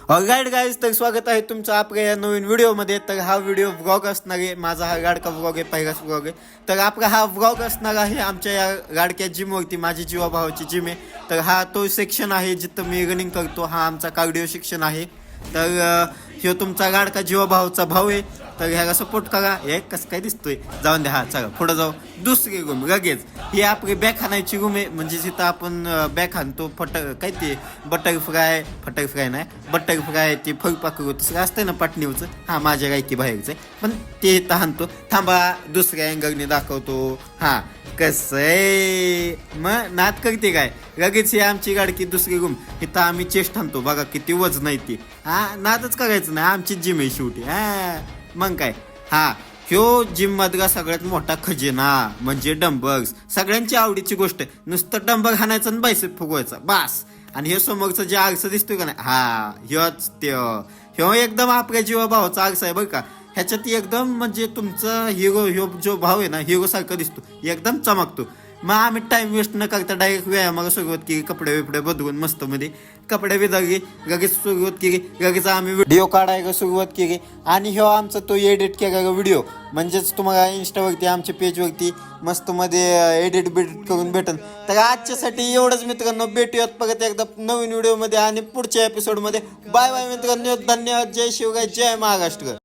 All right guys, तर स्वागत आहे तुमचं आपल्या या नवीन व्हिडिओमध्ये. तर हा व्हिडिओ व्लॉग असणार आहे. माझा हा गाडका व्लॉग आहे, पहिलाच व्लॉग आहे. तर आपला हा व्लॉग असणार आहे आमच्या या गाडक्या जिमवरती. माझी जीवाभावाची जिम आहे. तर हा तो सेक्शन आहे जिथं मी रनिंग करतो. हा आमचा कार्डिओ सेक्शन आहे. तर ह्यो तुमचा गाडका जीवाभावाचा भाऊ आहे. तर ह्याला सपोर्ट करा. हे कसं काय दिसतोय, जाऊन द्या. हा चला पुढं जाऊ. दुसरी रूम लगेच ही आपली बॅक हाणायची रूम आहे. म्हणजे जिथं आपण बॅक हाणतो. काय ते फटरफ्राय नाही, बटरफ्राय ते फळपाकरू तसं असतं ना पाटणीवचं. हा माझ्या गायकी बाहेरचं आहे, पण ते इथं हाणतो. थांबा, दुसऱ्या अँगलने दाखवतो. हा कसं आहे मग नाद करते काय. लगेच ही आमची गाडकी दुसरी रूम. इथं आम्ही चेस्ट हाणतो. बघा किती वजन आहे ती. हा नादच करायचं नाही, आमची जिम आहे शेवटी. हा मग काय. हा ह्यो जिम मधला सगळ्यात मोठा खजिना म्हणजे डंबल्स. सगळ्यांची आवडीची गोष्ट आहे. नुसतं डंबल हाणायचं आणि बायसेप फुगवायचा बास. आणि हे समोरचं जे आरसा दिसतोय का नाही, हा ह्योच ह्यो एकदम आपल्या जीवाभावाचा आरसा आहे बरं का. ह्याच्यात एकदम म्हणजे तुमचं ह्यो जो भाव आहे ना, हिरो सारखा दिसतो, एकदम चमकतो. मग आम्ही टाइम वेस्ट न करता डायरेक्ट व्यायामाला सुरुवात केली. कपडे बिपडे बदलून मस्त मध्ये कपडे बिदरली, लगेच सुरुवात केली. लगेच आम्ही व्हिडिओ काढायला सुरुवात केली. आणि ह्यो आमचा तो एडिट केलेला व्हिडिओ, म्हणजेच तुम्हाला इंस्टावरती आमच्या पेजवरती मस्त मध्ये एडिट करून भेटन. तर आजच्यासाठी एवढंच मित्रांनो. भेटूयात परत एकदा नवीन व्हिडिओमध्ये आणि पुढच्या एपिसोडमध्ये. बाय बाय मित्रांनो, धन्यवाद. जय शिवराय, जय महाराष्ट्र.